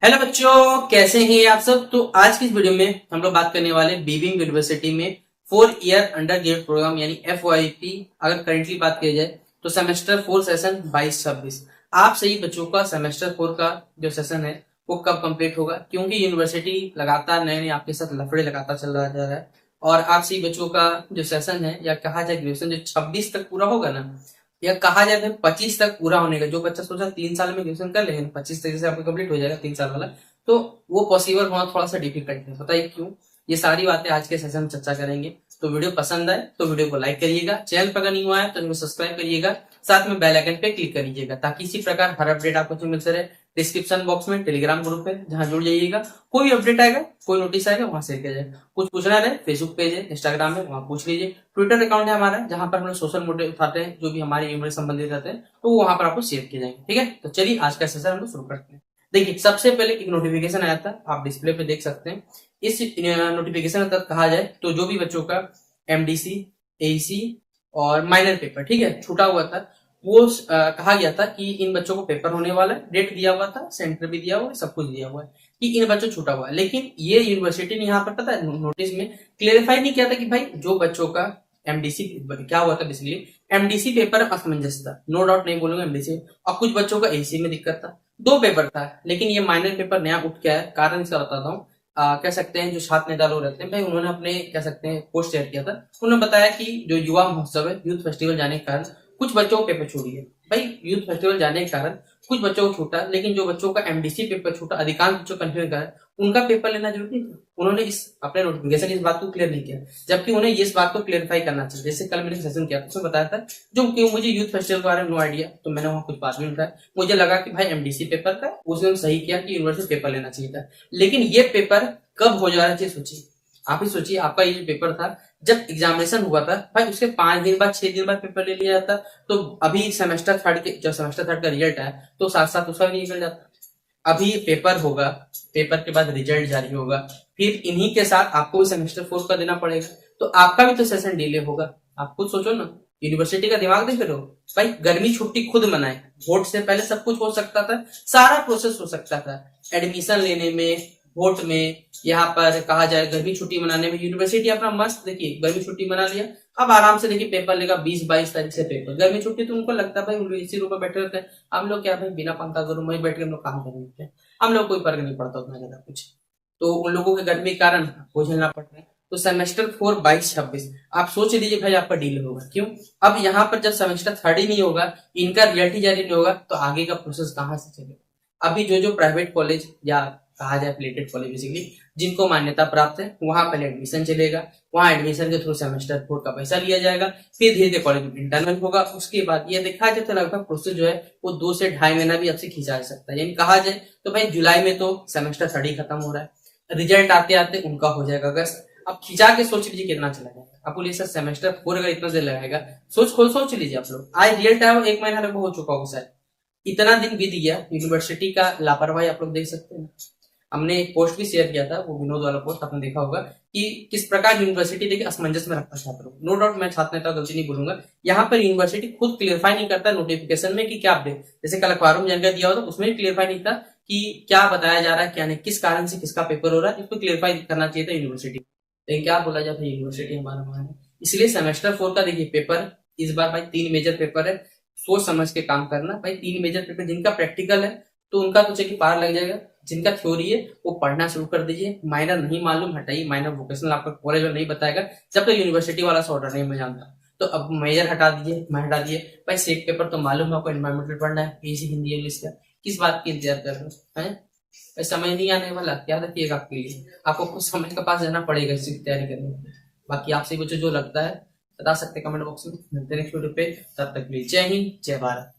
Hello बच्चों, कैसे हैं आप सब। तो आज की इस वीडियो में हम लोग बात करने वाले बीबिंग यूनिवर्सिटी में 4 ईयर अंडर ग्रेड प्रोग्राम यानी FYP अगर करेंटली बात की जाए तो सेमेस्टर 4 सेशन 22-26। आप सही बच्चों का सेमेस्टर 4 का जो सेशन है वो कब कंप्लीट होगा, क्योंकि यूनिवर्सिटी लगातार नए नए आपके साथ लफड़े लगातार चल रहा जा रहा है। और आप सही बच्चों का जो सेशन है या कहा जाए ग्रेजुएशन जो 26 तक पूरा होगा ना, या कहा जाए तो 25 तक पूरा होने का, जो बच्चा सोचा 3 साल में ग्रेजुएशन कर लेंगे 25 तक से आपको कंप्लीट हो जाएगा 3 साल वाला, तो वो पॉसिबल होना थोड़ा सा डिफिकल्ट है। बताइए क्यों। ये सारी बातें आज के सेशन में चर्चा करेंगे। तो वीडियो पसंद आए तो वीडियो को लाइक करिएगा, चैनल पर अगर नहीं हुआ है तो सब्सक्राइब करिएगा, साथ में बेल आइकन पे क्लिक करिएगा ताकि इसी प्रकार हर अपडेट आपको मिलते रहे। डिस्क्रिप्शन बॉक्स में टेलीग्राम ग्रुप है जहां जुड़ जाइएगा, कोई भी अपडेट आएगा कोई नोटिस आएगा वहां शेयर किया जाएगा। कुछ पूछना रहे फेसबुक पेज है, इंस्टाग्राम है, वहां पूछ लीजिए। ट्विटर अकाउंट है हमारा जहां पर हम लोग सोशल मीडिया उठाते हैं, जो भी हमारे यूनिवर्सिटी संबंधित रहते हैं तो वहां पर आपको शेयर किए जाएंगे। ठीक है, तो चलिए आज का सेशन हम लोग शुरू करते हैं। देखिए, सबसे पहले एक नोटिफिकेशन आया था, आप डिस्प्ले पे देख सकते हैं। इस नोटिफिकेशन तक कहा जाए तो जो भी बच्चों का MDC, AEC और माइनर पेपर ठीक है छूटा हुआ था, वो कहा गया था कि इन बच्चों को पेपर होने वाला है, डेट दिया हुआ था, सेंटर भी दिया हुआ है, सब कुछ दिया हुआ है कि इन बच्चों छूटा हुआ है। लेकिन ये यूनिवर्सिटी ने यहाँ पर पता है नोटिस में क्लेरिफाई नहीं किया था कि भाई जो बच्चों का MDC क्या हुआ था, बेसिकली MDC पेपर असमंजस था, नो डाउट नहीं बोलूंगा MDC, और कुछ बच्चों का AC में दिक्कत था। 2 पेपर था, लेकिन ये माइनर पेपर नया उठ के आया। कारण इसका बताता हूँ। कह सकते हैं जो छात्र नेता लोग रहते हैं भाई, उन्होंने अपने कह सकते हैं पोस्ट शेयर किया था। उन्होंने बताया कि जो युवा महोत्सव है, यूथ फेस्टिवल जाने के कारण कुछ बच्चों को पेपर छूट गया। भाई यूथ फेस्टिवल जाने के कारण कुछ बच्चों को छूटा, लेकिन जो बच्चों का MDC पेपर छूटा, अधिकांश बच्चों का कंफ्यूजन है, उनका पेपर लेना जरूरी था। उन्होंने इस अपने नोटिफिकेशन इस बात को क्लियर नहीं किया, जबकि उन्हें इस बात को क्लियरफाई करना चाहिए। जैसे कल मैंने सेशन किया था, उसमें बताया था जो कि मुझे यूथ फेस्टिवल के बारे में नो आइडिया, तो मैंने वहां कुछ बात भी उठाया। मुझे लगा कि भाई MDC पेपर का उसने सही किया कि यूनिवर्सिटी पेपर लेना चाहिए था, लेकिन ये पेपर कब हो जा रहा है सोचिए। आप ही सोचिए, आपका ये पेपर था जब एग्जामिनेशन हुआ था भाई, उसके 5 दिन बाद 6 दिन बाद पेपर ले लिया जाता। तो अभी सेमेस्टर थर्ड के जब सेमेस्टर थर्ड का रिजल्ट आया तो साथ साथ उसका भी निकल जाता। अभी पेपर होगा, पेपर के बाद रिजल्ट जारी होगा, फिर इन्हीं के साथ आपको भी सेमेस्टर 4 का देना पड़ेगा, तो आपका भी तो सेशन डिले होगा। आप खुद सोचो ना, यूनिवर्सिटी का दिमाग देख रहे हो। भाई गर्मी छुट्टी खुद मनाए, वोट से पहले सब कुछ हो सकता था, सारा प्रोसेस हो सकता था, एडमिशन लेने में, वोट में, यहाँ पर कहा जाए गर्मी छुट्टी मनाने में। यूनिवर्सिटी अपना मस्त देखिए गर्मी छुट्टी मना लिया, अब आराम से देखिए पेपर लेगा 20-22 तारीख से पेपर। गर्मी छुट्टी तो उनको लगता है भाई उन लोग इसी रूप में बैठे रहते हैं, हम लोग क्या भाई बिना पंखा के रूम में बैठ के हम लोग काम करेंगे, हम लोग कोई फर्क नहीं पड़ता उतना ज्यादा कुछ। तो उन लोगों के गर्मी के कारण वो झेलना पड़ रहा है। तो सेमेस्टर 4 22-26 आप सोच लीजिए भाई आपका डील होगा। क्यों? अब यहाँ पर जब सेमेस्टर थर्ड ही नहीं होगा, इनका रिजल्ट ही जारी नहीं होगा, तो आगे का प्रोसेस कहाँ से चलेगा। अभी जो जो प्राइवेट कॉलेज या कहा जाए प्लेटेड कॉलेज बेसिकली जिनको मान्यता प्राप्त है, वहां पहले एडमिशन चलेगा, वहां एडमिशन के थ्रू सेमेस्टर 4 का पैसा लिया जाएगा, फिर धीरे धीरे कॉलेज में इंटरनल होगा। उसके बाद ये देखा जाए तो लगभग प्रोसेस जो है वो 2 से 2.5 महीना भी आपसे खींचा जा सकता है। यानी कहा जाए तो भाई जुलाई में तो सेमेस्टर थर्ड ही खत्म हो रहा है, रिजल्ट आते आते उनका हो जाएगा अगस्त। अब खिंचा के सोच लीजिए कितना चला जाएगा। आप बोलिए सर सेमेस्टर 4 अगर इतना देर लगाएगा, सोच लीजिए आप लोग। आज रिजल्ट आया 1 महीना लगभग हो चुका होगा शायद, इतना दिन बीत गया। यूनिवर्सिटी का लापरवाही आप लोग देख सकते हैं। हमने एक पोस्ट भी शेयर किया था, वो विनोद वाला पोस्ट आपने देखा होगा कि किस प्रकार यूनिवर्सिटी देखिए असमंजस में रखता छात्रों को। नो डाउट मैं छात्र नेता गलती नहीं बोलूंगा, यहाँ पर यूनिवर्सिटी खुद क्लियरफाई नहीं करता नोटिफिकेशन में कि क्या अपडेट। जैसे कल अखबारों में जानकारी दिया होता उसमें भी क्लियरफाई नहीं था कि क्या बताया जा रहा है क्या नहीं, किस कारण से किसका पेपर हो रहा है, इसको क्लियरफाई करना चाहिए था यूनिवर्सिटी। लेकिन क्या बोला जाता है यूनिवर्सिटी हमारा मान है। इसलिए सेमेस्टर 4 का देखिए पेपर इस बार भाई 3 मेजर पेपर है, सोच समझ के काम करना भाई। 3 मेजर पेपर, जिनका प्रैक्टिकल है तो उनका तो चलिए पार लग जाएगा, जिनका थ्योरी है वो पढ़ना शुरू कर दीजिए। माइनर नहीं मालूम हटाइए, माइनर वोकेशनल आपका कॉलेज में नहीं बताएगा जब तक यूनिवर्सिटी वाला से ऑर्डर नहीं मैं जानता। तो अब मेजर हटा दीजिए, मैं हटा दिए भाई। सेट पेपर तो मालूम है आपको, एनवायरमेंटल पढ़ना है, पीसी हिंदी इंग्लिश का, किस बात की इंतजार कर रहे हो। समय नहीं आने वाला, याद रखिएगा आपके लिए आपको कुछ समय के पास जाना पड़ेगा इसकी तैयारी करने के लिए। बाकी आपसे कुछ जो लगता है बता सकते कमेंट बॉक्स में। मिलते हैं नेक्स्ट वीडियो पे, तब तक के लिए जय हिंद जय भारत।